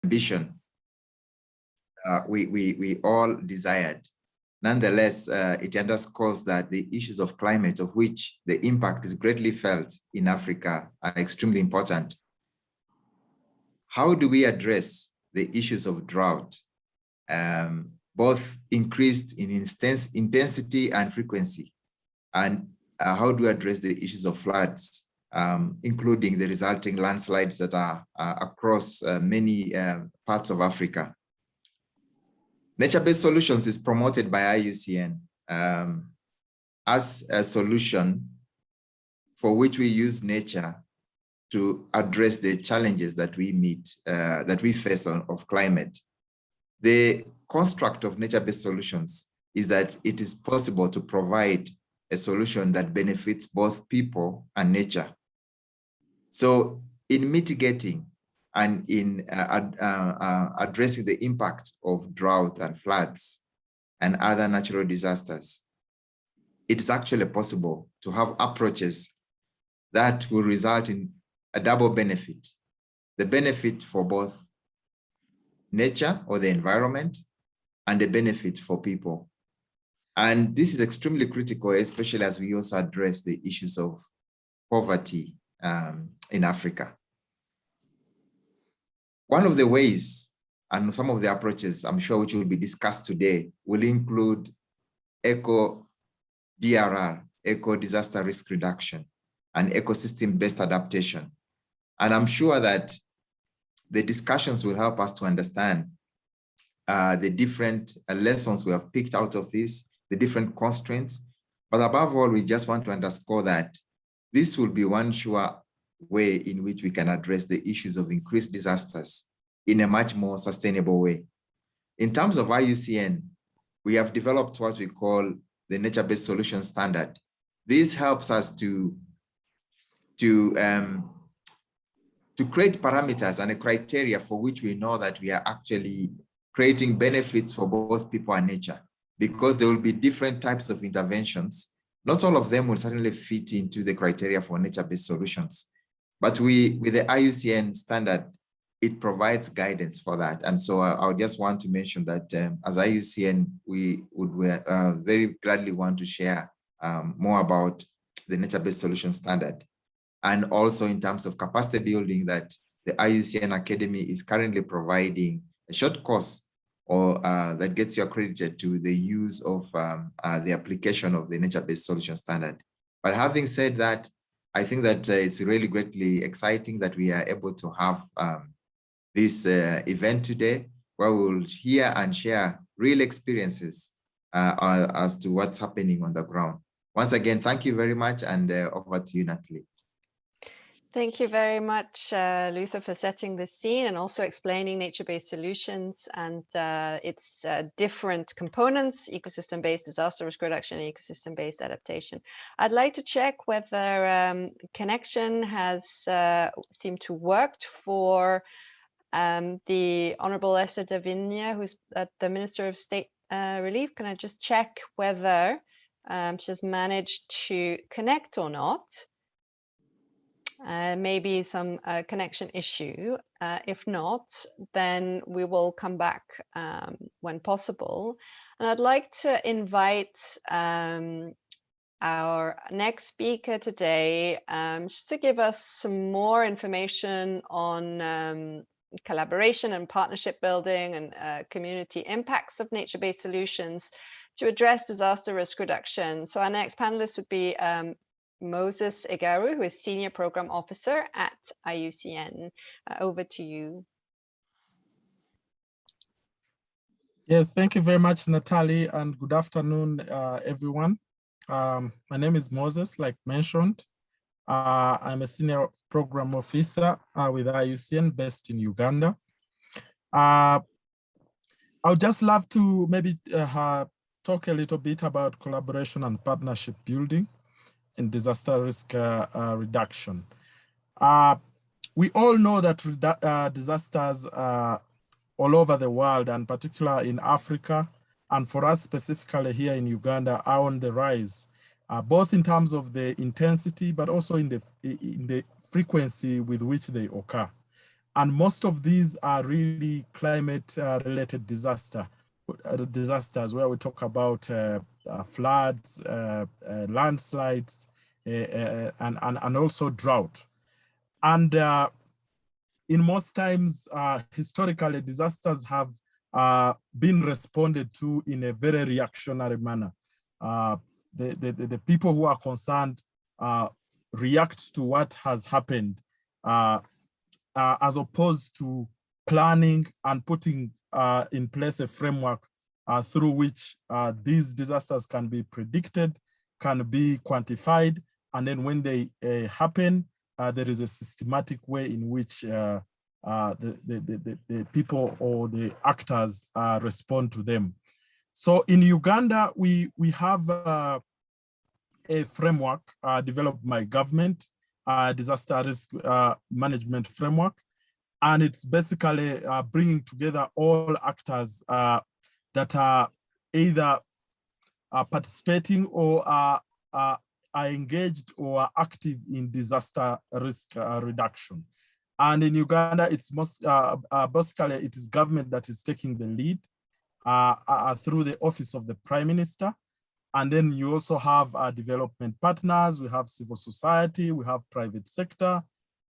ambition we all desired. Nonetheless, it underscores that the issues of climate, of which the impact is greatly felt in Africa, are extremely important. How do we address the issues of drought, both increased in intensity and frequency? And how do we address the issues of floods, including the resulting landslides that are across many parts of Africa? Nature-based solutions is promoted by Iucn as a solution for which we use nature to address the challenges that we meet, that we face of climate. The construct of nature-based solutions is that it is possible to provide a solution that benefits both people and nature. So in mitigating and in addressing the impact of drought and floods and other natural disasters, it is actually possible to have approaches that will result in a double benefit: the benefit for both nature or the environment and the benefit for people. And this is extremely critical, especially as we also address the issues of poverty in Africa. One of the ways and some of the approaches, I'm sure, which will be discussed today will include eco-DRR, eco-disaster risk reduction, and ecosystem-based adaptation. And I'm sure that the discussions will help us to understand the different lessons we have picked out of this, the different constraints. But above all, we just want to underscore that this will be one sure way in which we can address the issues of increased disasters in a much more sustainable way. In terms of Iucn, we have developed what we call the nature-based solution standard. This helps us to create parameters and a criteria for which we know that we are actually creating benefits for both people and nature, because there will be different types of interventions. Not all of them will certainly fit into the criteria for nature-based solutions. But with the Iucn standard, it provides guidance for that. And so I just want to mention that as Iucn, we would very gladly want to share more about the nature-based solution standard. And also in terms of capacity building, that the Iucn Academy is currently providing a short course or that gets you accredited to the use of the application of the nature-based solution standard. But having said that, I think that it's really greatly exciting that we are able to have this event today, where we will hear and share real experiences as to what's happening on the ground. Once again, thank you very much, and over to you, Natalie. Thank you very much, Luther, for setting the scene and also explaining nature-based solutions and its different components: ecosystem-based disaster risk reduction and ecosystem-based adaptation. I'd like to check whether connection has seemed to work for the Honorable Esther Davinia, who's the Minister of State Relief. Can I just check whether she's managed to connect or not? Maybe some connection issue. If not, then we will come back when possible. And I'd like to invite our next speaker today just to give us some more information on collaboration and partnership building and community impacts of nature-based solutions to address disaster risk reduction. So our next panelist would be Moses Aguero, who is Senior Program Officer at Iucn. Over to you. Yes, thank you very much, Natalie, and good afternoon, everyone. My name is Moses, like mentioned. I'm a Senior Program Officer with Iucn based in Uganda. I would just love to maybe talk a little bit about collaboration and partnership building in disaster risk reduction. We all know that disasters all over the world, and particularly in Africa, and for us specifically here in Uganda, are on the rise, both in terms of the intensity, but also in the frequency with which they occur. And most of these are really climate-related disasters, where we talk about floods, landslides, and also drought. And in most times, historically, disasters have been responded to in a very reactionary manner. The people who are concerned react to what has happened as opposed to planning and putting in place a framework through which these disasters can be predicted, can be quantified, and then when they happen, there is a systematic way in which the people or the actors respond to them. So in Uganda, we have a framework developed by government, disaster risk management framework. And it's basically bringing together all actors that are either participating or are engaged or are active in disaster risk reduction. And in Uganda, it's basically it is government that is taking the lead through the office of the Prime Minister. And then you also have development partners, we have civil society, we have private sector,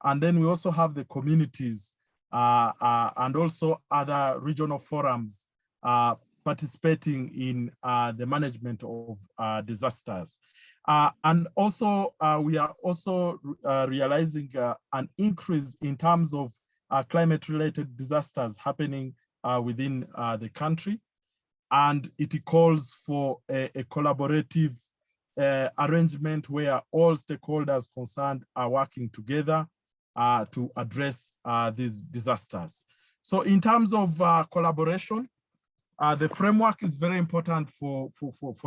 and then we also have the communities and also other regional forums participating in the management of disasters. And also, we are also realizing an increase in terms of climate-related disasters happening within the country. And it calls for a collaborative arrangement where all stakeholders concerned are working together to address these disasters. So in terms of collaboration, the framework is very important for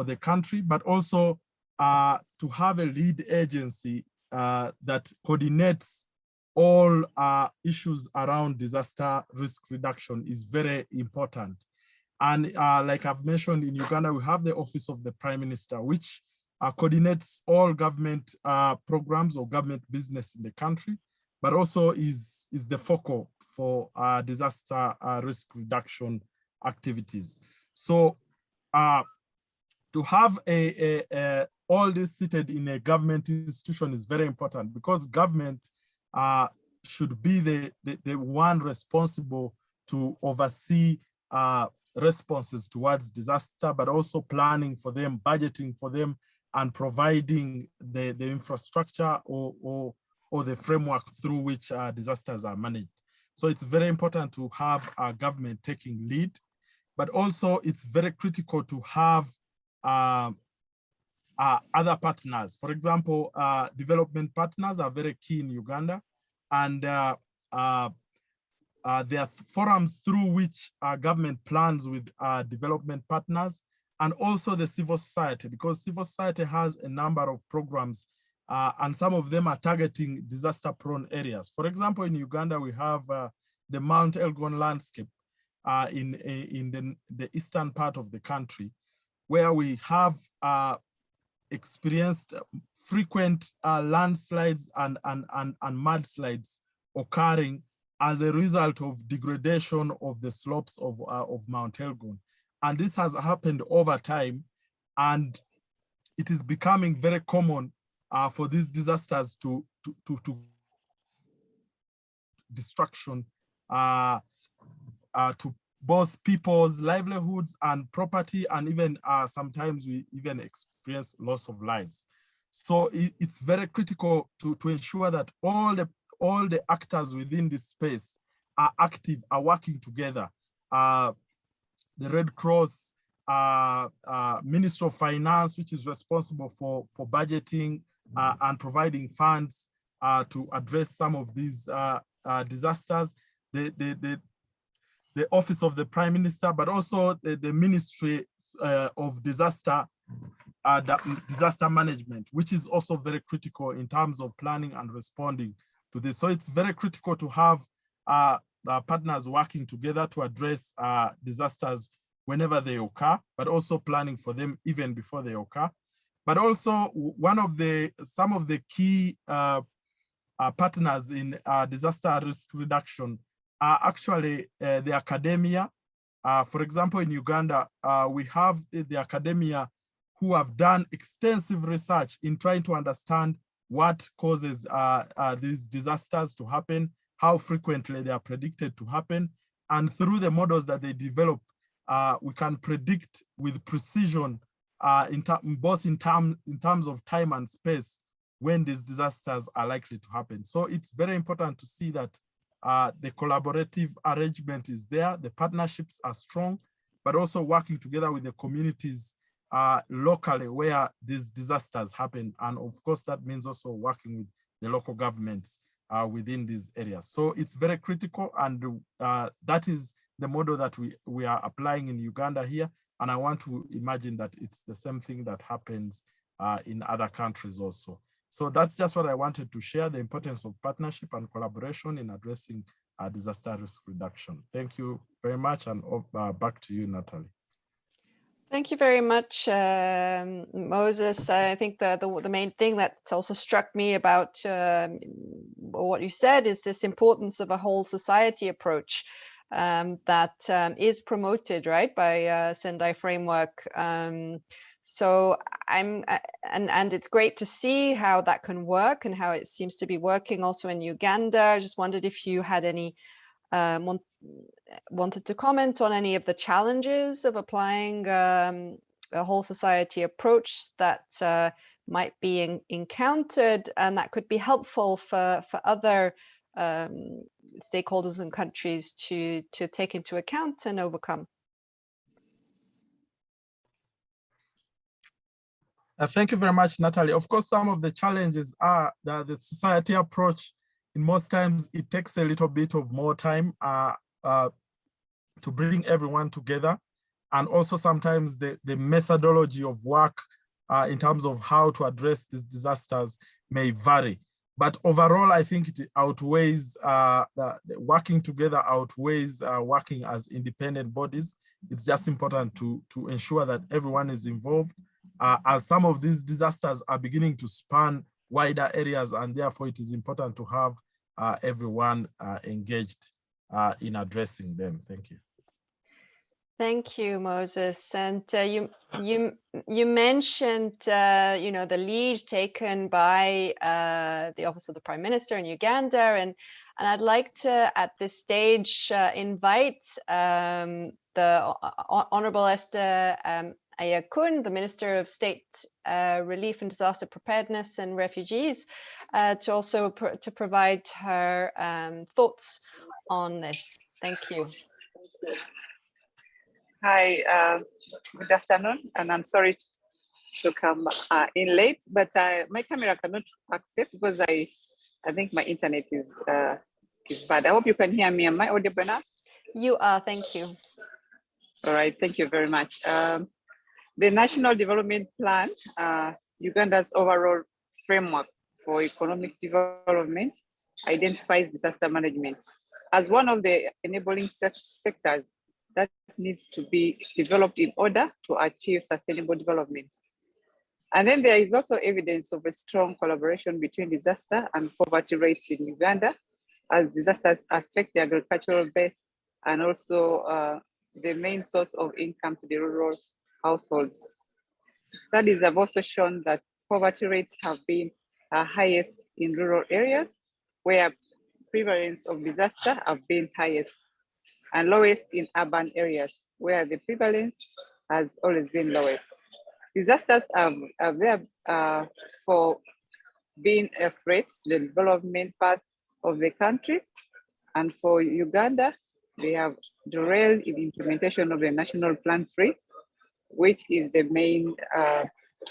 the country, but also to have a lead agency that coordinates all issues around disaster risk reduction is very important. And like I've mentioned, in Uganda, we have the Office of the Prime Minister, which coordinates all government programs or government business in the country, but also is the focal for disaster risk reduction activities. So to have all this seated in a government institution is very important, because government should be the one responsible to oversee responses towards disaster, but also planning for them, budgeting for them, and providing the infrastructure or the framework through which disasters are managed. So it's very important to have our government taking lead, but also it's very critical to have other partners. For example, development partners are very key in Uganda, and there are forums through which government plans with development partners, and also the civil society, because civil society has a number of programs and some of them are targeting disaster-prone areas. For example, in Uganda, we have the Mount Elgon landscape in the eastern part of the country, where we have experienced frequent landslides and mudslides occurring as a result of degradation of the slopes of Mount Elgon. And this has happened over time, and it is becoming very common for these disasters to destruction to both people's livelihoods and property, and even sometimes we even experience loss of lives. So it's very critical to ensure that all the actors within this space are active, are working together. The Red Cross, Ministry of Finance, which is responsible for budgeting and providing funds to address some of these disasters, the Office of the Prime Minister, but also the Ministry of Disaster Management, which is also very critical in terms of planning and responding to this. So it's very critical to have partners working together to address disasters whenever they occur, but also planning for them even before they occur. But also some of the key partners in disaster risk reduction are actually the academia. For example, in Uganda, we have the academia who have done extensive research in trying to understand what causes these disasters to happen, how frequently they are predicted to happen. And through the models that they develop, we can predict with precision, both in terms of time and space, when these disasters are likely to happen. So it's very important to see that the collaborative arrangement is there, the partnerships are strong, but also working together with the communities locally where these disasters happen. And of course, that means also working with the local governments within these areas. So it's very critical, and that is the model that we are applying in Uganda here. And I want to imagine that it's the same thing that happens in other countries also. So that's just what I wanted to share, the importance of partnership and collaboration in addressing disaster risk reduction. Thank you very much, and back to you, Natalie. Thank you very much, Moses. I think the main thing that also struck me about what you said is this importance of a whole society approach that is promoted, right, by Sendai Framework. So and it's great to see how that can work and how it seems to be working also in Uganda. I just wondered if you had any wanted to comment on any of the challenges of applying a whole society approach that might be encountered and that could be helpful for other stakeholders and countries to take into account and overcome. Thank you very much, Natalie. Of course, some of the challenges are that the society approach, in most times, it takes a little bit of more time to bring everyone together. And also sometimes the methodology of work in terms of how to address these disasters may vary. But overall, I think it outweighs, working together outweighs working as independent bodies. It's just important to ensure that everyone is involved, as some of these disasters are beginning to span wider areas, and therefore it is important to have everyone engaged in addressing them. Thank you. Thank you, Moses. And you mentioned the lead taken by the Office of the Prime Minister in Uganda, and I'd like to at this stage invite the Honourable Esther Iucn, the Minister of State Relief and Disaster Preparedness and Refugees, to also to provide her thoughts on this. Thank you. Hi, good afternoon, and I'm sorry to come in late, but my camera cannot accept because I think my internet is bad. I hope you can hear me. Am I audible now? You are, thank you. All right, thank you very much. The National Development Plan, Uganda's overall framework for economic development, identifies disaster management as one of the enabling sectors that needs to be developed in order to achieve sustainable development. And then there is also evidence of a strong collaboration between disaster and poverty rates in Uganda, as disasters affect the agricultural base and also the main source of income to the rural households. Studies have also shown that poverty rates have been highest in rural areas, where prevalence of disaster have been highest, and lowest in urban areas, where the prevalence has always been lowest. Disasters are there for being a threat to the development path of the country. And for Uganda, they have derailed in the implementation of the National Plan 3, which is the main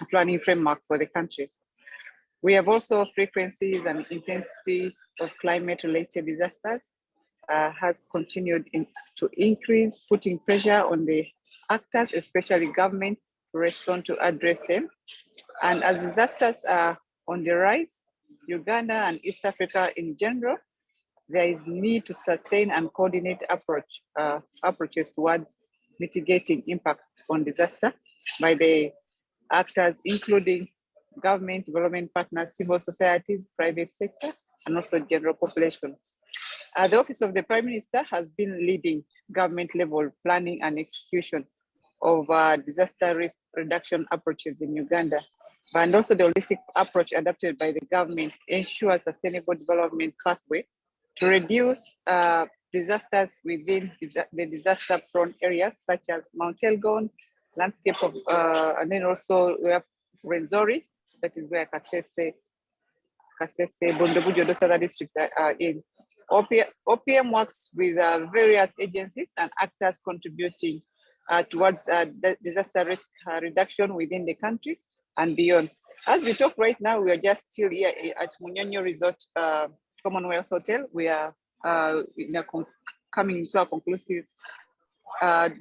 planning framework for the country. We have also frequencies and intensity of climate-related disasters has continued to increase, putting pressure on the actors, especially government, to respond to address them. And as disasters are on the rise, Uganda and East Africa in general, there is need to sustain and coordinate approaches towards mitigating impact on disaster by the actors, including government, development partners, civil societies, private sector, and also general population. The Office of the Prime Minister has been leading government level planning and execution of disaster risk reduction approaches in Uganda. And also the holistic approach adopted by the government ensures sustainable development pathway to reduce disasters within the disaster-prone areas such as Mount Elgon, landscape of, and then also we have Rwenzori, that is where Kasese, Bondobujo, those other districts are in. OPM works with various agencies and actors contributing towards disaster risk reduction within the country and beyond. As we talk right now, we are just still here at Munyonyo Resort Commonwealth Hotel. We are coming to a conclusive, a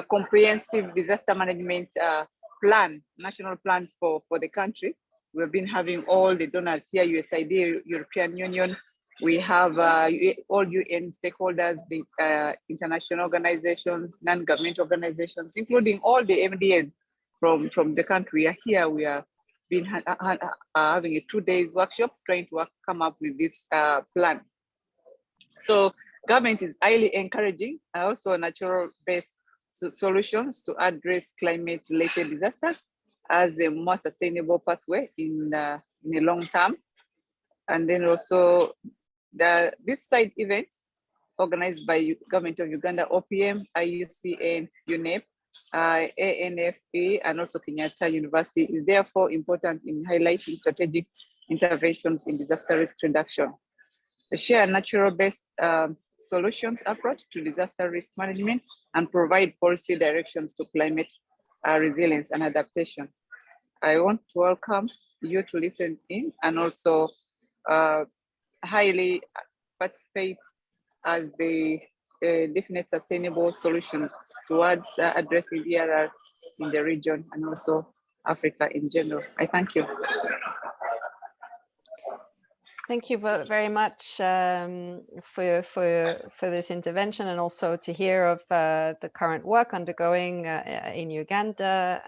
comprehensive disaster management plan, national plan for the country. We've been having all the donors here, USAID, European Union. We have all UN stakeholders, the international organizations, non-government organizations, including all the MDAs from the country. We are here. We are been having a 2 days workshop trying to come up with this plan. So government is highly encouraging also natural-based solutions to address climate-related disasters as a more sustainable pathway in the long term. And then also this side event organized by Government of Uganda, OPM, IUCN, UNEP, ANFA, and also Kenyatta University is therefore important in highlighting strategic interventions in disaster risk reduction. The share natural-based solutions approach to disaster risk management and provide policy directions to climate resilience and adaptation. I want to welcome you to listen in and also highly participate as the definite sustainable solutions towards addressing DRR in the region and also Africa in general. I thank you. Thank you very much for this intervention, and also to hear of the current work undergoing in Uganda.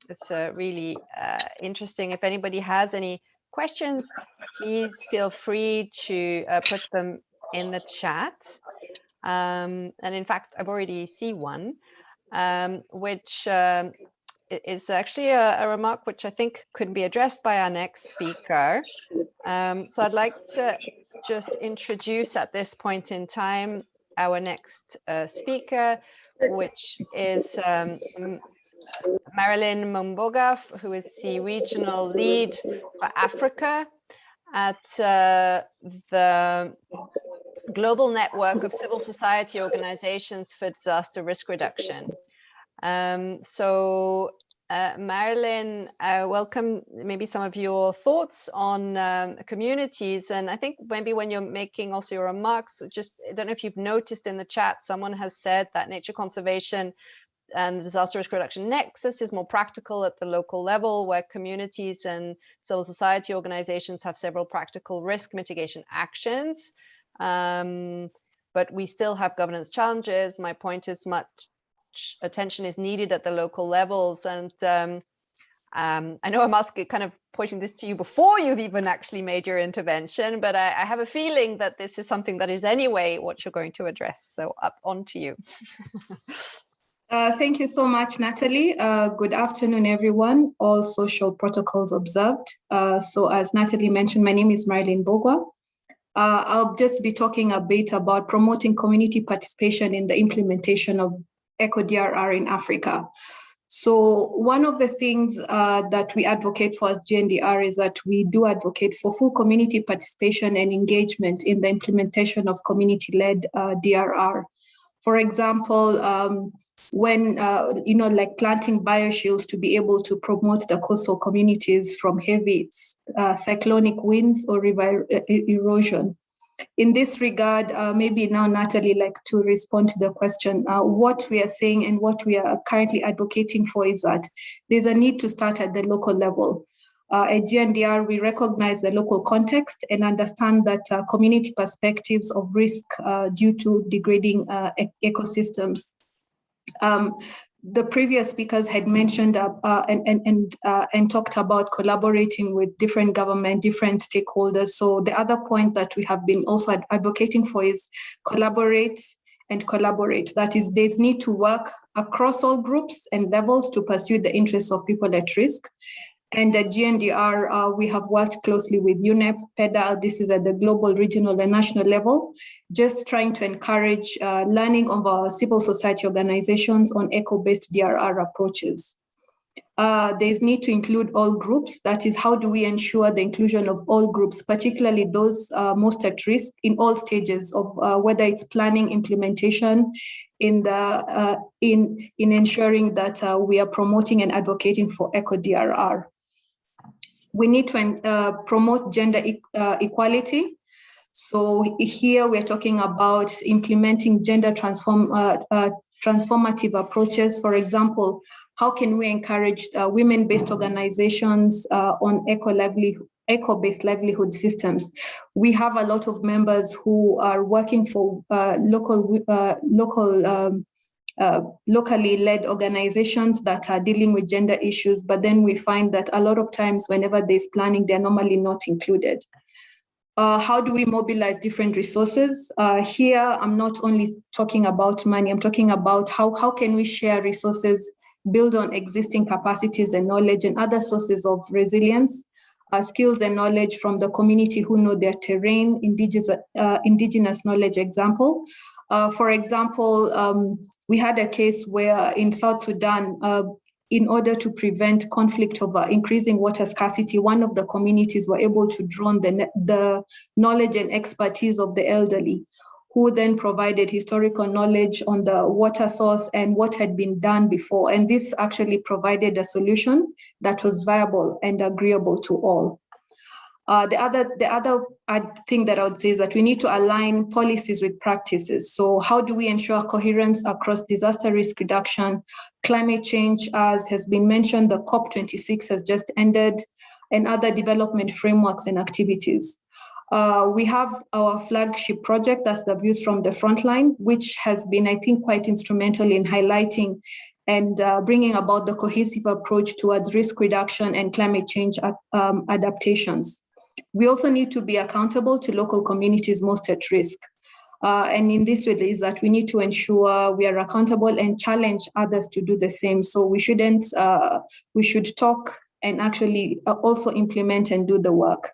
It's really interesting. If anybody has any questions, please feel free to put them in the chat. And in fact, I've already seen one, which is actually a remark which I think could be addressed by our next speaker. So I'd like to just introduce at this point in time our next speaker, which is Marilyn Mumboga, who is the regional lead for Africa at the Global Network of Civil Society Organizations for Disaster Risk Reduction. Marilyn, welcome. Maybe some of your thoughts on communities, and I think maybe when you're making also your remarks, just I don't know if you've noticed in the chat, someone has said that nature conservation and the disaster risk reduction nexus is more practical at the local level, where communities and civil society organizations have several practical risk mitigation actions, but we still have governance challenges. My point is much attention is needed at the local levels, and I know I'm kind of pointing this to you before you've even actually made your intervention, but I have a feeling that this is something that is anyway what you're going to address. So on to you. Thank you so much, Natalie. Good afternoon, everyone. All social protocols observed. So as Natalie mentioned, my name is Marilyn Bogwa. I'll just be talking a bit about promoting community participation in the implementation of ECO-DRR in Africa. So one of the things that we advocate for as GNDR is that we do advocate for full community participation and engagement in the implementation of community-led DRR. For example, when, like planting bioshields to be able to promote the coastal communities from heavy cyclonic winds or river erosion. In this regard, maybe now, Natalie, like to respond to the question, what we are saying and what we are currently advocating for is that there's a need to start at the local level. At GNDR, we recognize the local context and understand that community perspectives of risk due to degrading ecosystems the previous speakers had mentioned and talked about collaborating with different government, different stakeholders. So the other point that we have been also advocating for is collaborate and collaborate. That is, there's need to work across all groups and levels to pursue the interests of people at risk. And at GNDR, we have worked closely with UNEP, PEDA, this is at the global, regional, and national level, just trying to encourage learning of our civil society organizations on eco-based DRR approaches. There's need to include all groups. That is, how do we ensure the inclusion of all groups, particularly those most at risk in all stages of whether it's planning, implementation, in ensuring that we are promoting and advocating for eco-DRR. We need to promote gender equality. So here we're talking about implementing gender transformative approaches. For example, how can we encourage women-based organizations on eco-based livelihood systems? We have a lot of members who are working for locally led organizations that are dealing with gender issues, but then we find that a lot of times whenever there's planning, they're normally not included. How do we mobilize different resources? Here, I'm not only talking about money, I'm talking about how can we share resources, build on existing capacities and knowledge and other sources of resilience, skills and knowledge from the community who know their terrain, indigenous knowledge example. For example, we had a case where in South Sudan, in order to prevent conflict over increasing water scarcity, one of the communities were able to draw on the knowledge and expertise of the elderly, who then provided historical knowledge on the water source and what had been done before. And this actually provided a solution that was viable and agreeable to all. The other thing that I would say is that we need to align policies with practices. So how do we ensure coherence across disaster risk reduction, climate change, as has been mentioned, the COP26 has just ended, and other development frameworks and activities. We have our flagship project, that's the Views from the Frontline, which has been, I think, quite instrumental in highlighting and bringing about the cohesive approach towards risk reduction and climate change adaptations. We also need to be accountable to local communities most at risk. And in this way is that we need to ensure we are accountable and challenge others to do the same. So we should talk and actually also implement and do the work.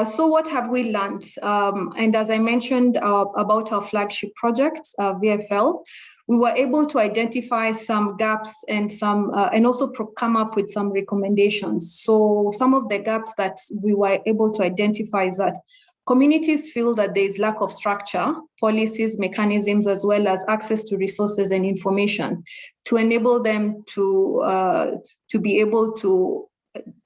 So what have we learned? And as I mentioned about our flagship project, VFL, we were able to identify some gaps and also come up with some recommendations. So some of the gaps that we were able to identify is that communities feel that there is lack of structure, policies, mechanisms, as well as access to resources and information to enable them to be able to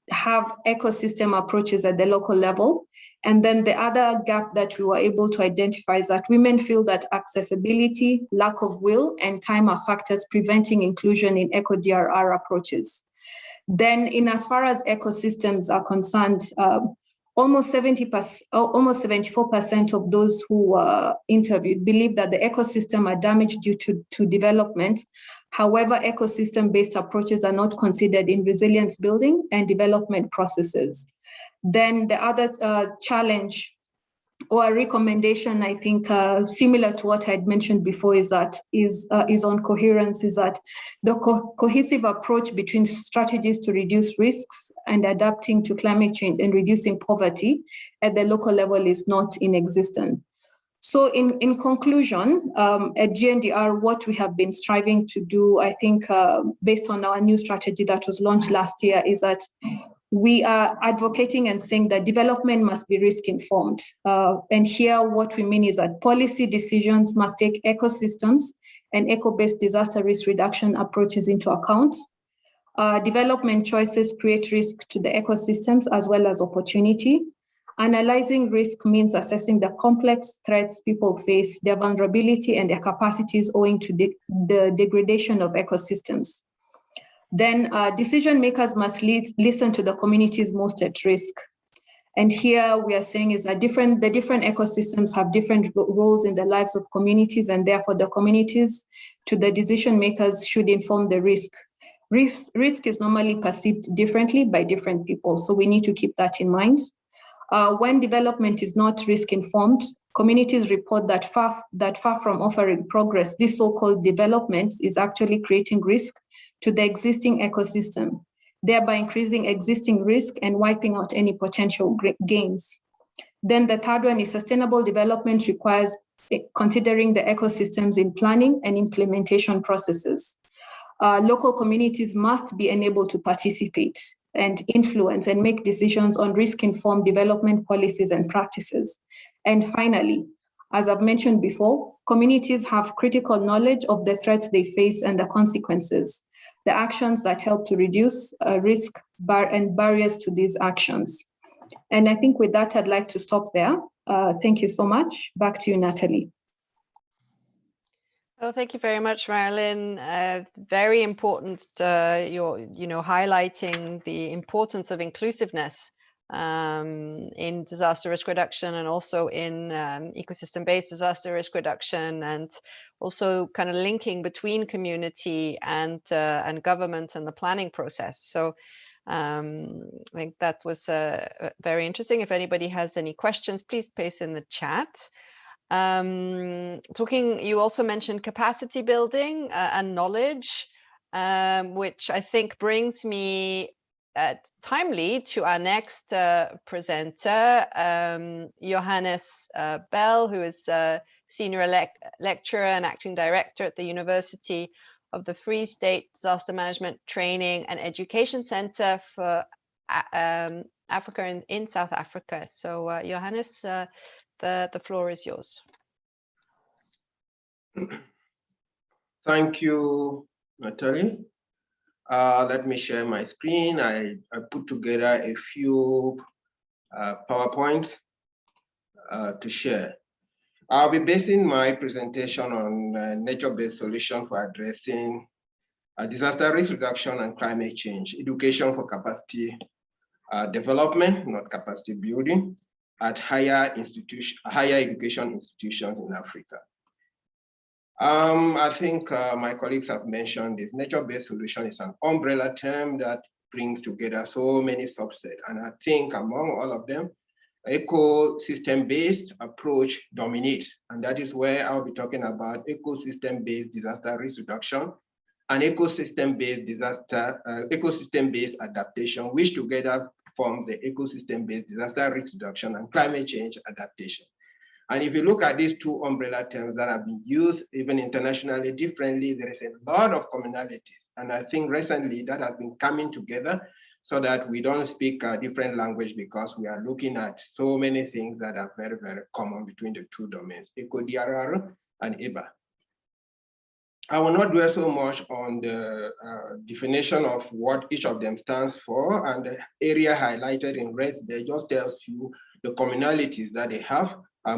have ecosystem approaches at the local level. And then the other gap that we were able to identify is that women feel that accessibility, lack of will, and time are factors preventing inclusion in eco-DRR approaches. Then in as far as ecosystems are concerned, almost 74% of those who were interviewed believe that the ecosystem are damaged due to development. However, ecosystem-based approaches are not considered in resilience building and development processes. Then the other challenge or recommendation, I think, similar to what I had mentioned before, is on coherence, is that the cohesive approach between strategies to reduce risks and adapting to climate change and reducing poverty at the local level is not in existence. So in conclusion, at GNDR, what we have been striving to do, I think, based on our new strategy that was launched last year, is that we are advocating and saying that development must be risk-informed. And here what we mean is that policy decisions must take ecosystems and eco-based disaster risk reduction approaches into account. Development choices create risk to the ecosystems as well as opportunity. Analyzing risk means assessing the complex threats people face, their vulnerability and their capacities owing to the degradation of ecosystems. Then decision makers must listen to the communities most at risk. And here we are saying is that the different ecosystems have different roles in the lives of communities, and therefore the communities to the decision makers should inform the risk. Risk is normally perceived differently by different people, so we need to keep that in mind. When development is not risk-informed, communities report that far from offering progress, this so-called development is actually creating risk to the existing ecosystem, thereby increasing existing risk and wiping out any potential gains. Then the third one is sustainable development requires considering the ecosystems in planning and implementation processes. Local communities must be enabled to participate and influence and make decisions on risk-informed development policies and practices. And finally, as I've mentioned before, communities have critical knowledge of the threats they face and the consequences, the actions that help to reduce risk and barriers to these actions. And I think with that, I'd like to stop there. Thank you so much. Back to you, Natalie. Oh, thank you very much, Marilyn. Very important, you're highlighting the importance of inclusiveness in disaster risk reduction and also in ecosystem-based disaster risk reduction, and also kind of linking between community and government and the planning process. So I think that was very interesting. If anybody has any questions, please paste in the chat. You also mentioned capacity building and knowledge, which I think brings me timely to our next presenter, Johannes Bell, who is a senior lecturer and acting director at the University of the Free State Disaster Management Training and Education Center for Africa in South Africa. So Johannes, the floor is yours. Thank you, Natalie. Let me share my screen. I put together a few PowerPoints to share. I'll be basing my presentation on nature-based solution for addressing disaster risk reduction and climate change, education for capacity development, not capacity building, at higher education institutions in Africa. I think my colleagues have mentioned this nature-based solution is an umbrella term that brings together so many subsets. And I think among all of them, ecosystem-based approach dominates. And that is where I'll be talking about ecosystem-based disaster risk reduction and ecosystem-based adaptation, which together form the ecosystem-based disaster risk reduction and climate change adaptation. And if you look at these two umbrella terms that have been used even internationally differently, there is a lot of commonalities. And I think recently that has been coming together so that we don't speak a different language, because we are looking at so many things that are very, very common between the two domains, ECO-DRR and EBA. I will not dwell so much on the definition of what each of them stands for, and the area highlighted in red, they just tells you the commonalities that they have,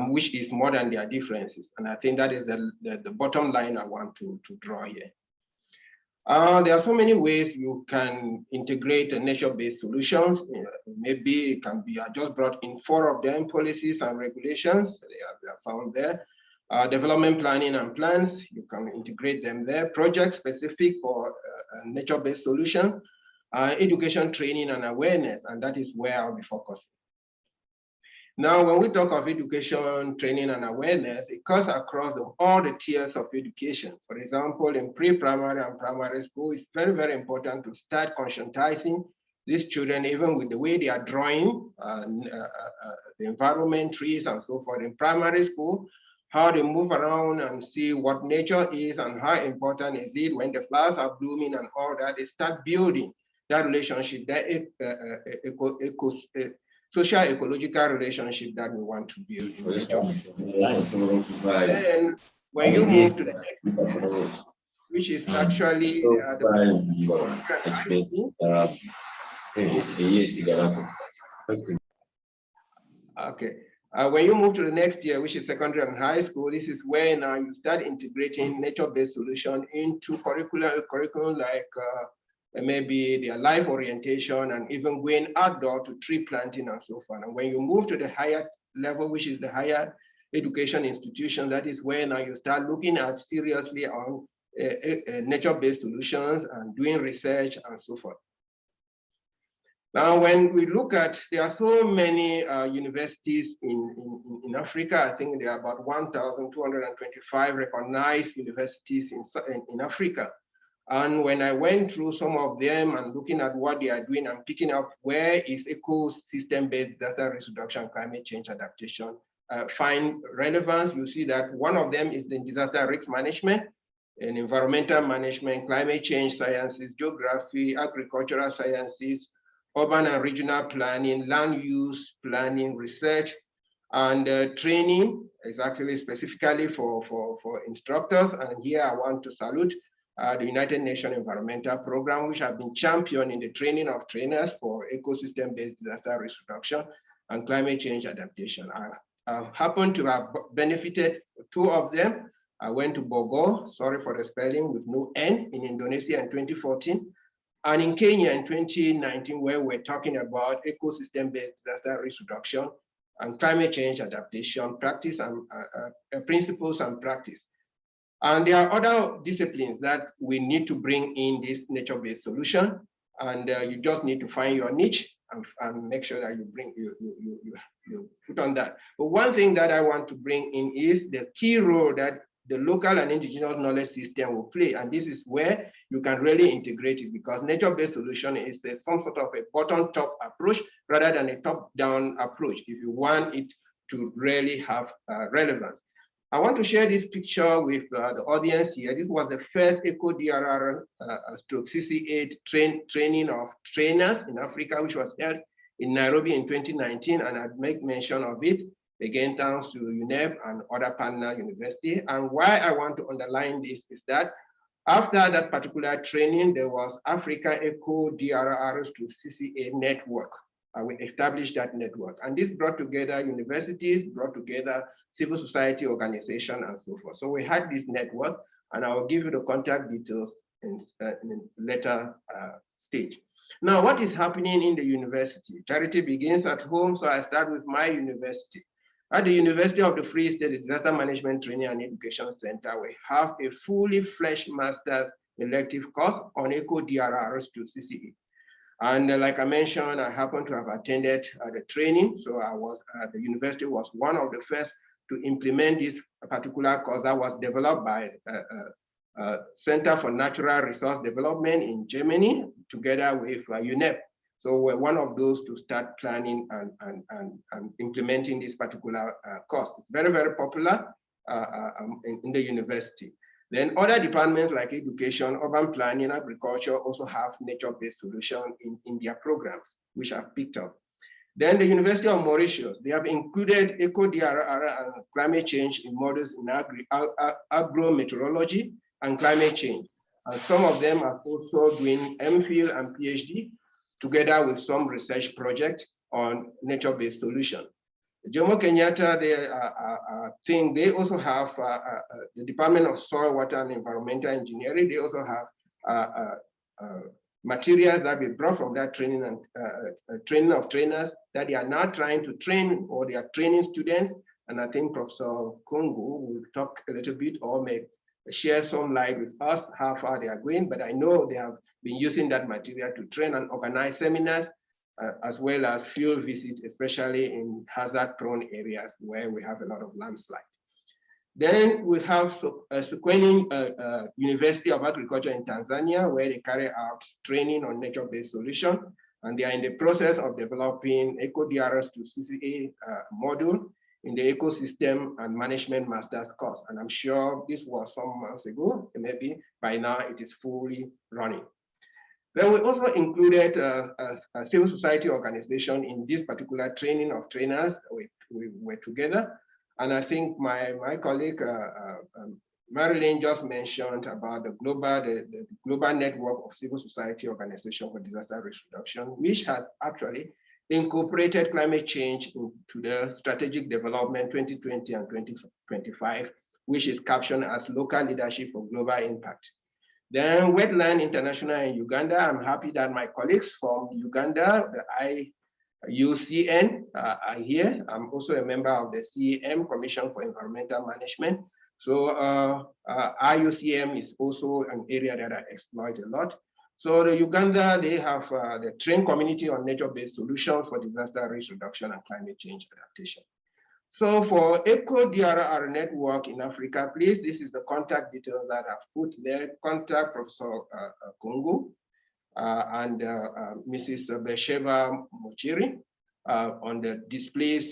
which is more than their differences. And I think that is the bottom line I want to draw here. There are so many ways you can integrate nature-based solutions. Maybe it can be, I just brought in 4 of them, policies and regulations, they are found there. Development planning and plans, you can integrate them there. Project specific for nature-based solution, education, training, and awareness, and that is where I'll be focusing. Now, when we talk of education, training, and awareness, it cuts across all the tiers of education. For example, in pre-primary and primary school, it's very, very important to start conscientizing these children, even with the way they are drawing the environment, trees, and so forth. In primary school, how they move around and see what nature is and how important is it when the flowers are blooming and all that. They start building that relationship, that social ecological relationship that we want to build in nature. Then when you move to the next, which is actually okay. When you move to the next year, which is secondary and high school, this is where now you start integrating nature-based solution into curriculum like maybe their life orientation, and even going outdoor to tree planting and so forth. And when you move to the higher level, which is the higher education institution, that is where now you start looking at seriously on nature-based solutions and doing research and so forth. Now, when we look at, there are so many universities in Africa. I think there are about 1,225 recognized universities in Africa. And when I went through some of them and looking at what they are doing, I'm picking up where is ecosystem-based disaster risk reduction, climate change adaptation find relevance. You see that one of them is the disaster risk management and environmental management, climate change sciences, geography, agricultural sciences, urban and regional planning, land use planning, research, and training is actually specifically for instructors. And here I want to salute the United Nations Environmental Program, which have been championed in the training of trainers for ecosystem-based disaster risk reduction and climate change adaptation. I happen to have benefited two of them. I went to Bogor, sorry for the spelling, with no N, in Indonesia in 2014, and in Kenya in 2019, where we're talking about ecosystem-based disaster risk reduction and climate change adaptation practice and principles and practice. And there are other disciplines that we need to bring in this nature-based solution, and you just need to find your niche and make sure that you put on that. But one thing that I want to bring in is the key role that the local and indigenous knowledge system will play. And this is where you can really integrate it, because nature-based solution is some sort of a bottom-top approach rather than a top-down approach if you want it to really have relevance. I want to share this picture with the audience here. This was the first ECO-DRR stroke CCA training of trainers in Africa, which was held in Nairobi in 2019, and I make mention of it. Again, thanks to UNEP and other partner university. And why I want to underline this is that after that particular training, there was Africa ECO-DRR to CCA network. We established that network. And this brought together universities, brought together civil society organization, and so forth. So we had this network, and I will give you the contact details in later stage. Now, what is happening in the university? Charity begins at home, so I start with my university. At the University of the Free State, the Disaster Management Training and Education Center, we have a fully fledged master's elective course on ECO-DRRs to CCE. And like I mentioned, I happen to have attended the training. So I was, the university was one of the first to implement this particular course that was developed by Center for Natural Resource Development in Germany, together with UNEP. So we're one of those to start planning and implementing this particular course. It's very, very popular in the university. Then other departments like education, urban planning, agriculture also have nature-based solutions in their programs, which I've picked up. Then the University of Mauritius, they have included ECO-DRR and climate change in models in agro-meteorology and climate change. And some of them are also doing MPhil and PhD together with some research project on nature-based solution. Jomo Kenyatta, they also have the Department of Soil, Water, and Environmental Engineering. They also have materials that we brought from that training and training of trainers that they are now trying to train, or they are training students. And I think Professor Kungu will talk a little bit or may share some light with us how far they are going. But I know they have been using that material to train and organize seminars, as well as field visits, especially in hazard-prone areas where we have a lot of landslide. Then we have Iucn University of Agriculture in Tanzania, where they carry out training on nature-based solution, and they are in the process of developing ECO-DRRs to CCA module in the ecosystem and management master's course. And I'm sure this was some months ago, maybe by now it is fully running. Then we also included a civil society organization in this particular training of trainers. We were together. And I think my colleague, Marilyn, just mentioned about the global network of civil society organization for disaster risk reduction, which has actually incorporated climate change into the strategic development 2020 and 2025, which is captioned as local leadership for global impact. Then Wetland International in Uganda. I'm happy that my colleagues from Uganda, the Iucn, are here. I'm also a member of the CEM, Commission for Environmental Management. So IUCM is also an area that I exploit a lot. So the Uganda, they have the trained community on nature-based solutions for disaster risk reduction and climate change adaptation. So for ECO-DRR network in Africa, please, this is the contact details that I've put there. Contact Professor Kungu and Mrs. Besheva Mochiri on the displays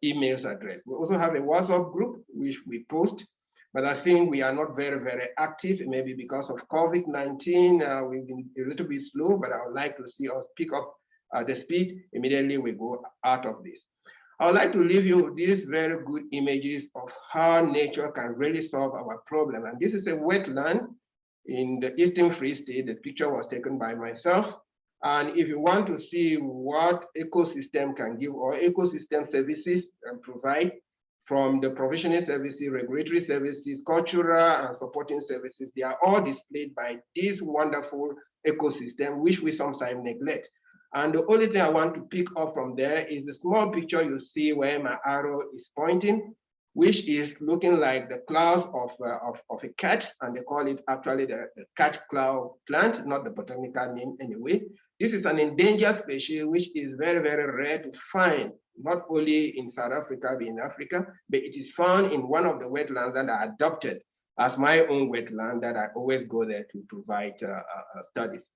emails address. We also have a WhatsApp group which we post, but I think we are not very, very active, maybe because of COVID-19. We've been a little bit slow, but I would like to see us pick up the speed immediately we go out of this. I would like to leave you with these very good images of how nature can really solve our problem. And this is a wetland in the Eastern Free State. The picture was taken by myself. And if you want to see what ecosystem can give or ecosystem services can provide, from the provisioning services, regulatory services, cultural and supporting services, they are all displayed by this wonderful ecosystem, which we sometimes neglect. And the only thing I want to pick up from there is the small picture you see where my arrow is pointing, which is looking like the claws of a cat, and they call it actually the cat claw plant, not the botanical name anyway. This is an endangered species which is very, very rare to find, not only in South Africa, but in Africa, but it is found in one of the wetlands that are adopted as my own wetland that I always go there to provide studies.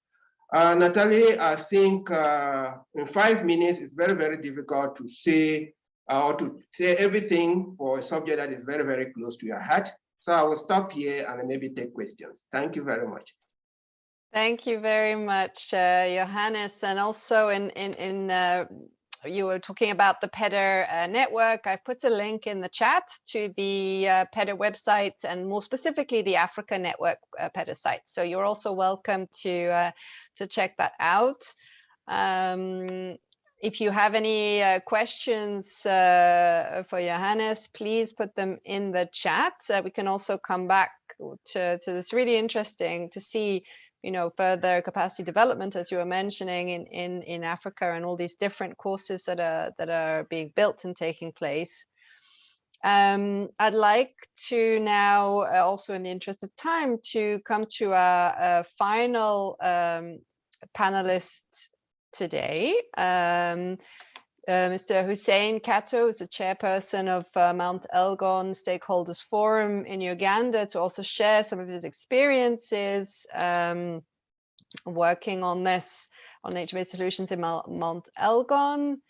Natalie, I think in 5 minutes, it's very, very difficult to say or to say everything for a subject that is very, very close to your heart. So I will stop here and maybe take questions. Thank you very much. Thank you very much, Johannes. And also you were talking about the PEDR network. I put a link in the chat to the PEDR website and more specifically the Africa Network PEDR site. So you're also welcome to check that out. If you have any questions for Johannes, please put them in the chat. We can also come back to this. Really interesting to see, you know, further capacity development, as you were mentioning, in Africa, and all these different courses that are being built and taking place. I'd like to now, also in the interest of time, to come to a final panelist today. Mr. Hussein Kato is the chairperson of Mount Elgon Stakeholders Forum in Uganda, to also share some of his experiences working on this, on nature-based solutions in Mount Elgon.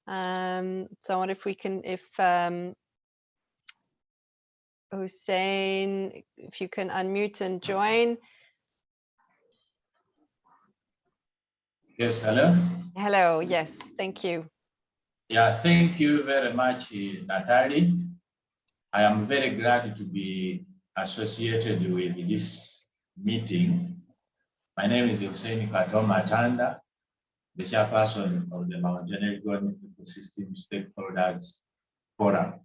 So I wonder if we can, Hussein, if you can unmute and join. Yes, hello. Hello, yes, thank you. Yeah, thank you very much, Natalie. I am very glad to be associated with this meeting. My name is Hussein Kato Matanda, the chairperson of the Mount Elgon Ecosystem Stakeholders Forum.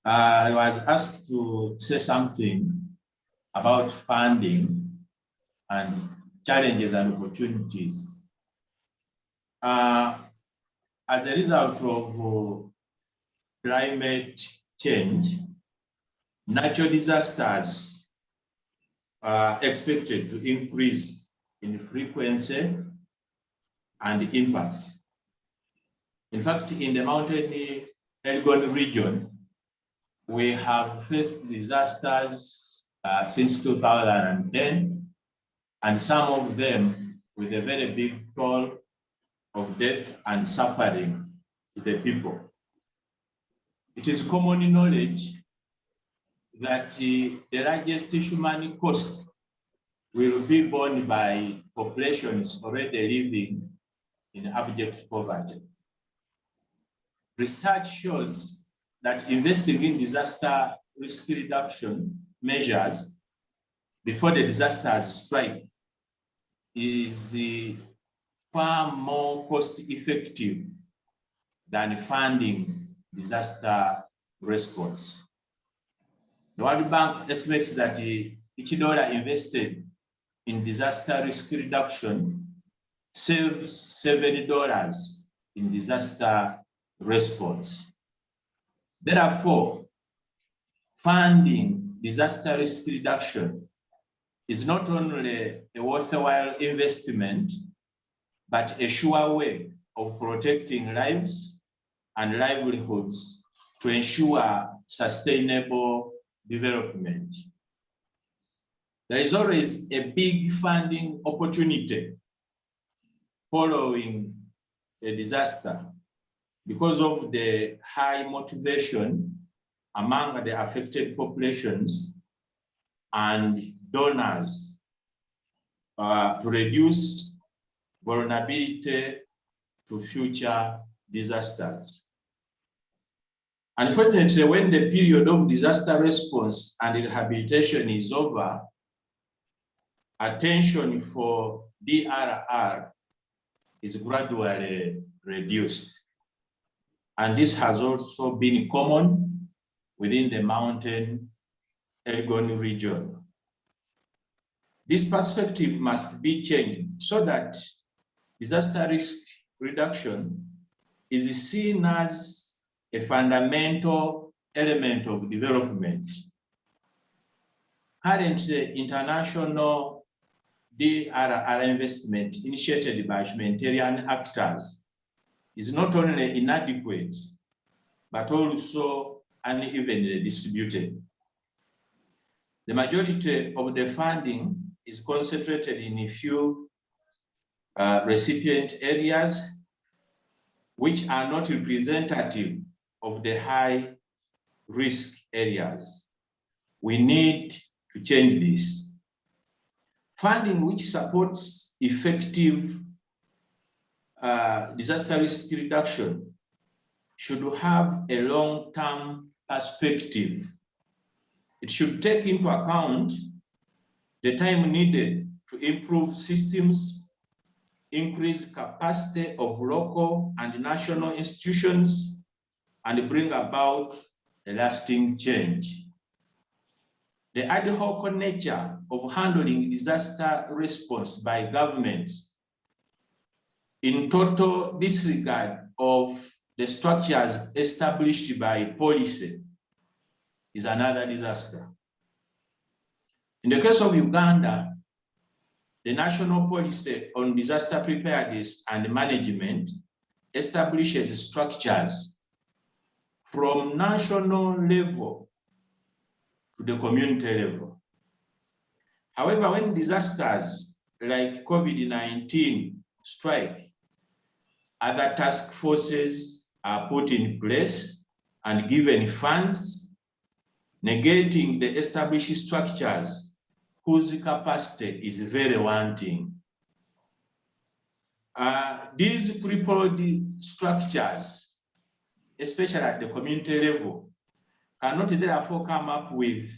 I was asked to say something about funding and challenges and opportunities. As a result of climate change, natural disasters are expected to increase in frequency and impacts. In fact, in the Mountain Elgon region, we have faced disasters since 2010, and some of them with a very big toll of death and suffering to the people. It is common knowledge that the largest human cost will be borne by populations already living in abject poverty. Research shows that investing in disaster risk reduction measures before the disasters strike is far more cost-effective than funding disaster response. The World Bank estimates that each dollar invested in disaster risk reduction saves $7 in disaster response. Therefore, funding disaster risk reduction is not only a worthwhile investment, but a sure way of protecting lives and livelihoods to ensure sustainable development. There is always a big funding opportunity following a disaster because of the high motivation among the affected populations and donors to reduce vulnerability to future disasters. Unfortunately, when the period of disaster response and rehabilitation is over, attention for DRR is gradually reduced. And this has also been common within the mountain Iucn region. This perspective must be changed so that disaster risk reduction is seen as a fundamental element of development. Currently, international DRR investment initiated by humanitarian actors is not only inadequate, but also unevenly distributed. The majority of the funding is concentrated in a few recipient areas, which are not representative of the high risk areas. We need to change this. Funding which supports effective disaster risk reduction should have a long-term perspective. It should take into account the time needed to improve systems, increase capacity of local and national institutions, and bring about a lasting change. The ad hoc nature of handling disaster response by governments in total disregard of the structures established by policy is another disaster. In the case of Uganda, the National Policy on Disaster Preparedness and Management establishes structures from national level to the community level. However, when disasters like COVID-19 strike, other task forces are put in place and given funds, negating the established structures whose capacity is very wanting. These crippled structures, especially at the community level, cannot therefore come up with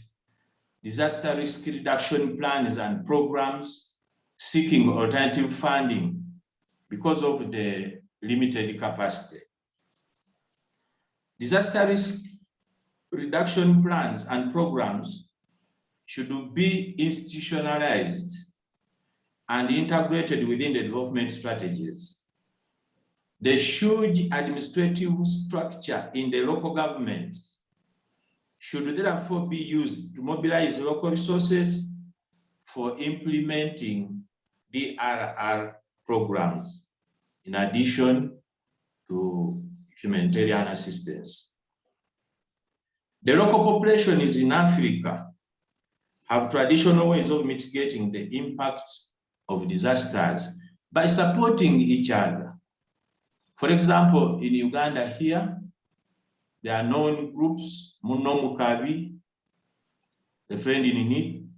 disaster risk reduction plans and programs seeking alternative funding because of the limited capacity. Disaster risk reduction plans and programs should be institutionalized and integrated within the development strategies. The huge administrative structure in the local governments should therefore be used to mobilize local resources for implementing DRR programs, in addition to humanitarian assistance. The local populations in Africa have traditional ways of mitigating the impact of disasters by supporting each other. For example, in Uganda here, there are known groups, Muno Mukabi, the Friend in Need,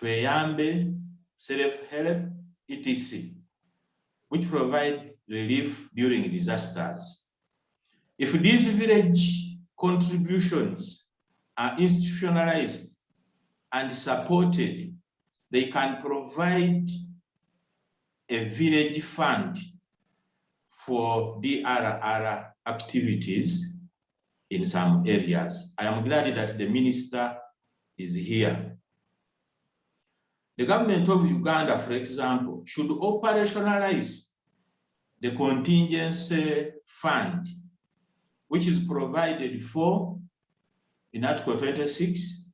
Tweyambe, Self-Help, etc., which provide relief during disasters. If these village contributions are institutionalized and supported, they can provide a village fund for DRR activities in some areas. I am glad that the minister is here. The government of Uganda, for example, should operationalize the contingency fund, which is provided for in Article 26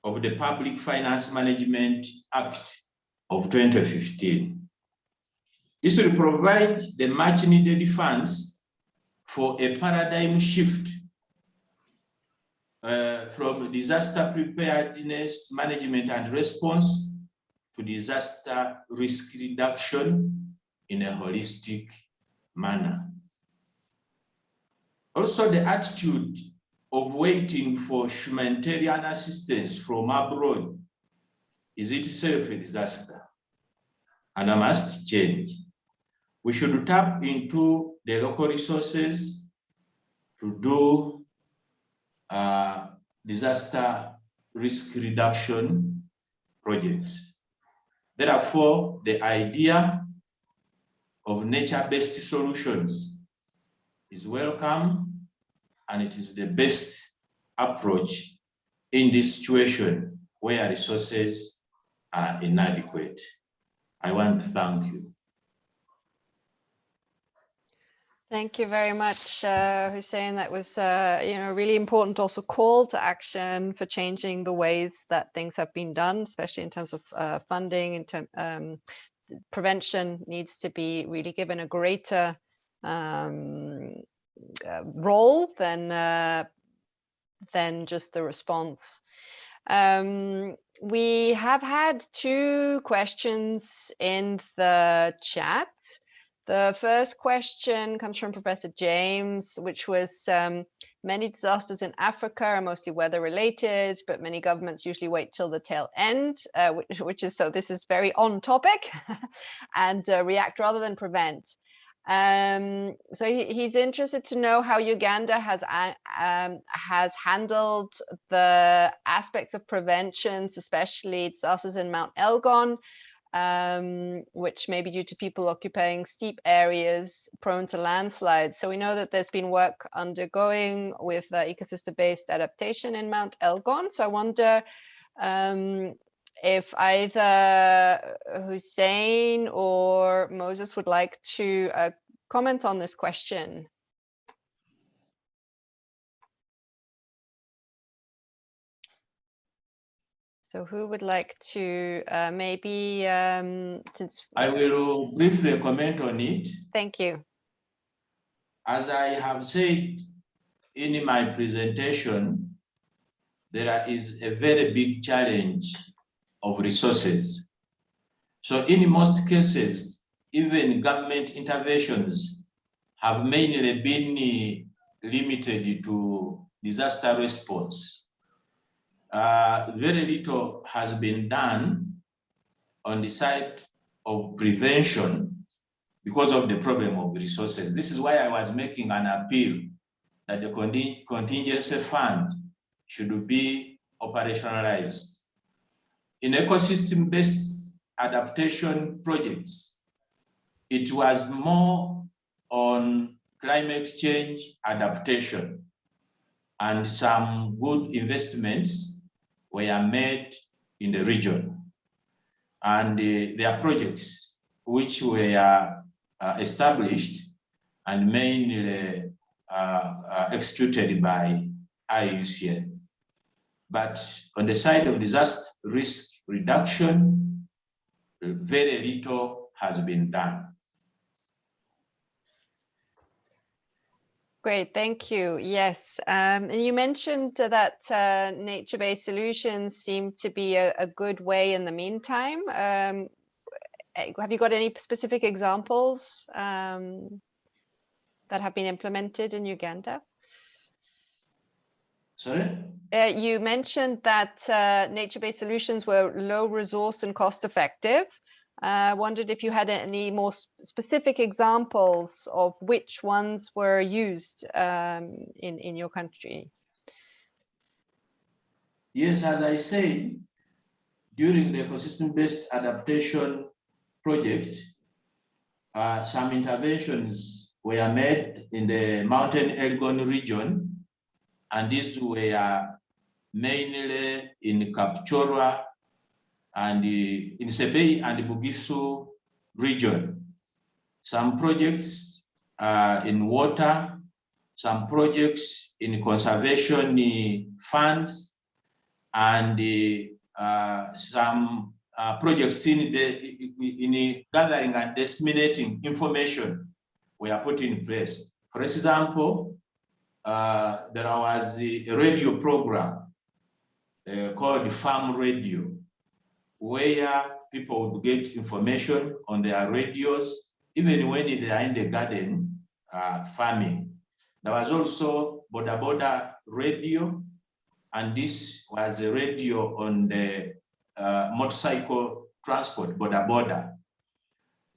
of the Public Finance Management Act of 2015. This will provide the much needed funds for a paradigm shift from disaster preparedness, management and response to disaster risk reduction in a holistic manner. Also, the attitude of waiting for humanitarian assistance from abroad is itself a disaster and must change. We should tap into the local resources to do disaster risk reduction projects. Therefore, the idea of nature-based solutions is welcome, and it is the best approach in this situation where resources are inadequate. I want to thank you. Thank you very much, Hussein. That was, really important also call to action for changing the ways that things have been done, especially in terms of funding. In terms prevention needs to be really given a greater role than just the response. We have had 2 questions in the chat. The first question comes from Professor James, which was, many disasters in Africa are mostly weather related, but many governments usually wait till the tail end, which is, so this is very on topic, and react rather than prevent. So he's interested to know how Uganda has handled the aspects of prevention, especially disasters in Mount Elgon, which may be due to people occupying steep areas prone to landslides. So we know that there's been work undergoing with ecosystem-based adaptation in Mount Elgon. So I wonder if either Hussein or Moses would like to comment on this question. So who would like to maybe, since I will briefly comment on it. Thank you. As I have said in my presentation, there is a very big challenge of resources. So in most cases, even government interventions have mainly been limited to disaster response. Very little has been done on the side of prevention because of the problem of resources. This is why I was making an appeal that the contingency fund should be operationalized. In ecosystem-based adaptation projects, it was more on climate change adaptation, and some good investments were made in the region. And there are projects which were established and mainly executed by Iucn. But on the side of disaster risk reduction, very little has been done. Great, thank you. Yes, and you mentioned that nature-based solutions seem to be a good way in the meantime. Have you got any specific examples that have been implemented in Uganda? Sorry? You mentioned that nature-based solutions were low resource and cost effective. I wondered if you had any more specific examples of which ones were used in your country. Yes, as I said, during the ecosystem-based adaptation project, some interventions were made in the Mountain Elgon region, and these were mainly in Kapchorwa and in Sebei and Bugisu region. Some projects in water, some projects in conservation funds, and some projects in gathering and disseminating information were put in place. For example, there was a radio program called Farm Radio, where people would get information on their radios, even when they are in the garden farming. There was also Boda Boda Radio, and this was a radio on the motorcycle transport, Boda Boda.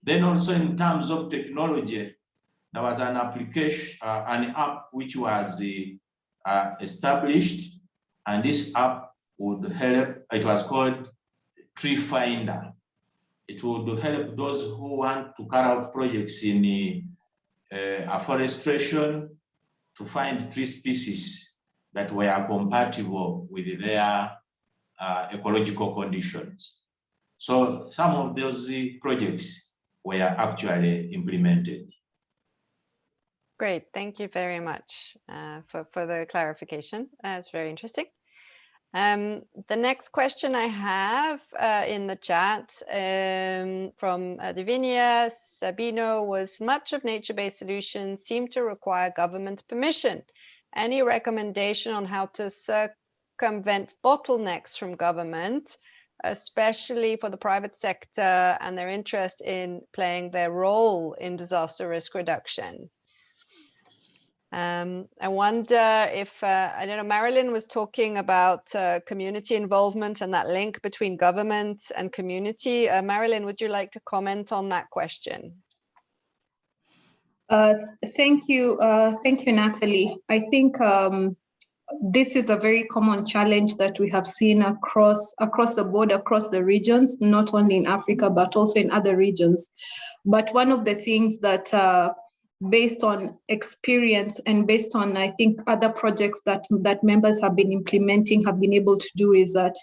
Then also in terms of technology, there was an application, an app which was established, and this app would help. It was called Tree Finder. It would help those who want to carry out projects in afforestation to find tree species that were compatible with their ecological conditions. So some of those projects were actually implemented. Great, thank you very much for the clarification. It's very interesting. The next question I have in the chat from Divinia Sabino was, much of nature-based solutions seem to require government permission. Any recommendation on how to circumvent bottlenecks from government, especially for the private sector and their interest in playing their role in disaster risk reduction? I wonder if, I don't know, Marilyn was talking about community involvement and that link between government and community. Marilyn, would you like to comment on that question? Thank you, Natalie. I think this is a very common challenge that we have seen across the board, across the regions, not only in Africa, but also in other regions. But one of the things that based on experience and based on, I think, other projects that members have been implementing, have been able to do, is that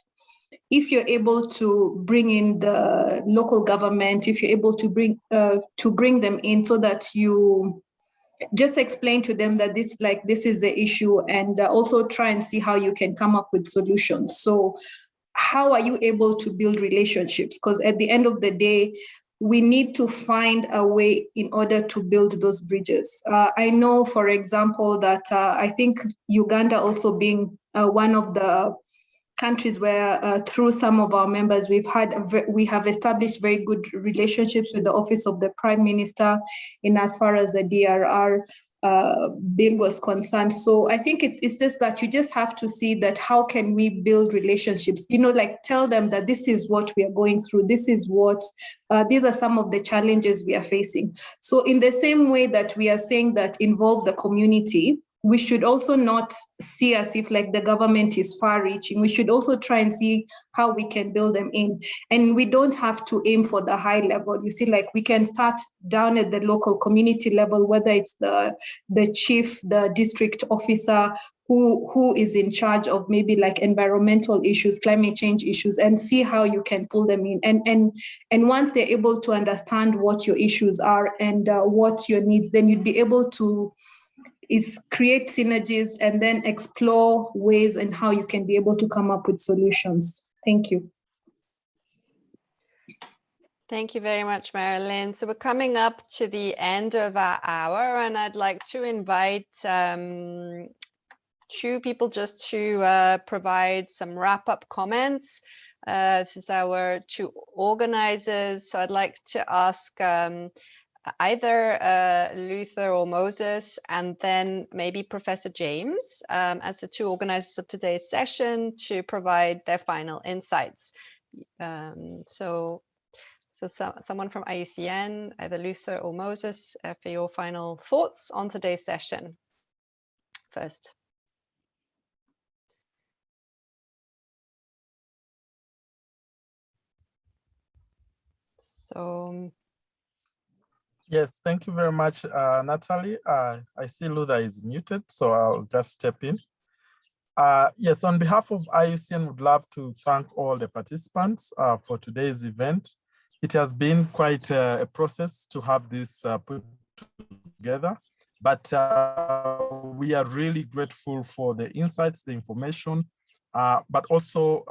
if you're able to bring in the local government, if you're able to bring them in, so that you just explain to them that this is the issue, and also try and see how you can come up with solutions. So how are you able to build relationships? Because at the end of the day, we need to find a way in order to build those bridges. I know, for example, that I think Uganda also being one of the countries where through some of our members, we have established very good relationships with the Office of the Prime Minister in as far as the DRR bill was concerned. So I think it's just that you just have to see that how can we build relationships, like tell them that this is what we are going through, these are some of the challenges we are facing. So in the same way that we are saying that involve the community, we should also not see as if like the government is far-reaching. We should also try and see how we can build them in. And we don't have to aim for the high level. You see, like we can start down at the local community level, whether it's the chief, the district officer, who is in charge of maybe like environmental issues, climate change issues, and see how you can pull them in. And once they're able to understand what your issues are and what your needs, then you'd be able to create synergies and then explore ways and how you can be able to come up with solutions. Thank you. Thank you very much, Marilyn. So we're coming up to the end of our hour, and I'd like to invite two people just to provide some wrap-up comments. This is our two organizers. So I'd like to ask either Luther or Moses, and then maybe Professor James, as the two organizers of today's session, to provide their final insights. So someone from Iucn, either Luther or Moses, for your final thoughts on today's session. First. So. Yes, thank you very much, Natalie. I see Luther is muted, so I'll just step in. Yes, on behalf of Iucn, would love to thank all the participants for today's event. It has been quite a process to have this put together, but we are really grateful for the insights, the information, but also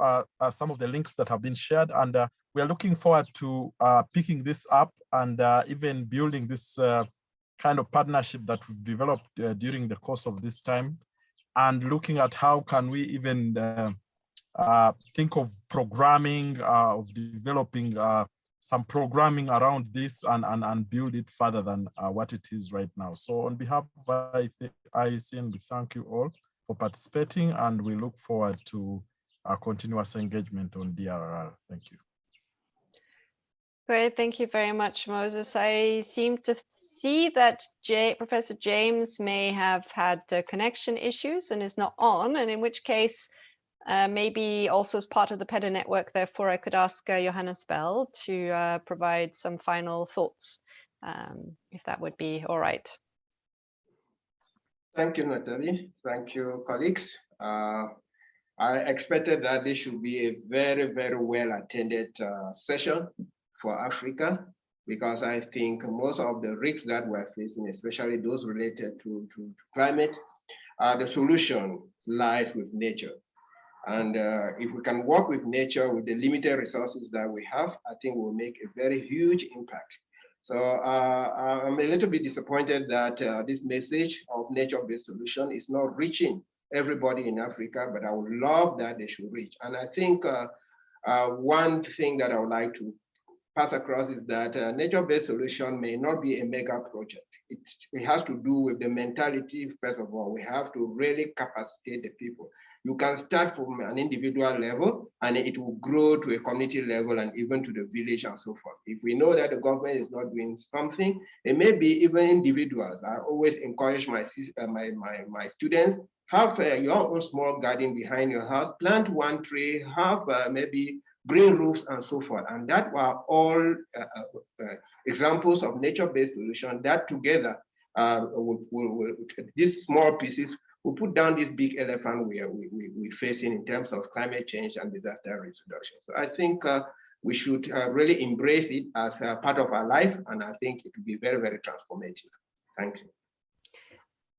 some of the links that have been shared. And we are looking forward to picking this up and even building this kind of partnership that we've developed during the course of this time, and looking at how can we even think of programming, of developing some programming around this and build it further than what it is right now. So on behalf of Iucn, we thank you all for participating, and we look forward to continuous engagement on DRR. Thank you. Great, thank you very much, Moses. I seem to see that Professor James may have had connection issues and is not on, and in which case, maybe also as part of the PEDA network, therefore I could ask Johannes Bell to provide some final thoughts, if that would be all right. Thank you, Natalie. Thank you, colleagues. I expected that this should be a very, very well attended session for Africa, because I think most of the risks that we're facing, especially those related to climate, the solution lies with nature. And if we can work with nature with the limited resources that we have, I think we'll make a very huge impact. So I'm a little bit disappointed that this message of nature-based solution is not reaching everybody in Africa, but I would love that they should reach. And I think one thing that I would like to pass across is that nature-based solution may not be a mega project. It has to do with the mentality, first of all. We have to really capacitate the people. You can start from an individual level, and it will grow to a community level and even to the village and so forth. If we know that the government is not doing something, it may be even individuals. I always encourage my students, have your own small garden behind your house, plant one tree, have maybe green roofs and so forth. And that were all examples of nature-based solutions that together, these small pieces will put down this big elephant we're facing in terms of climate change and disaster risk reduction. So I think we should really embrace it as a part of our life, and I think it will be very, very transformative. Thank you.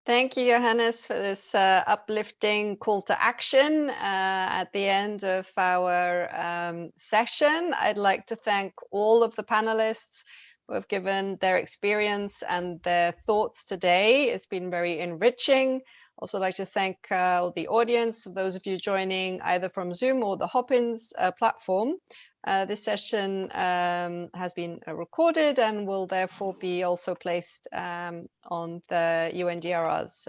Thank you, Johannes, for this uplifting call to action at the end of our session. I'd like to thank all of the panelists who have given their experience and their thoughts today. It's been very enriching. Also like to thank the audience, those of you joining either from Zoom or the Hopins platform. This session has been recorded and will therefore be also placed on the UNDRR's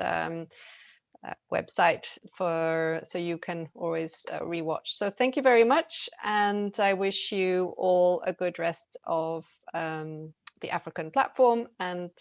website so you can always rewatch. So thank you very much, and I wish you all a good rest of the African platform and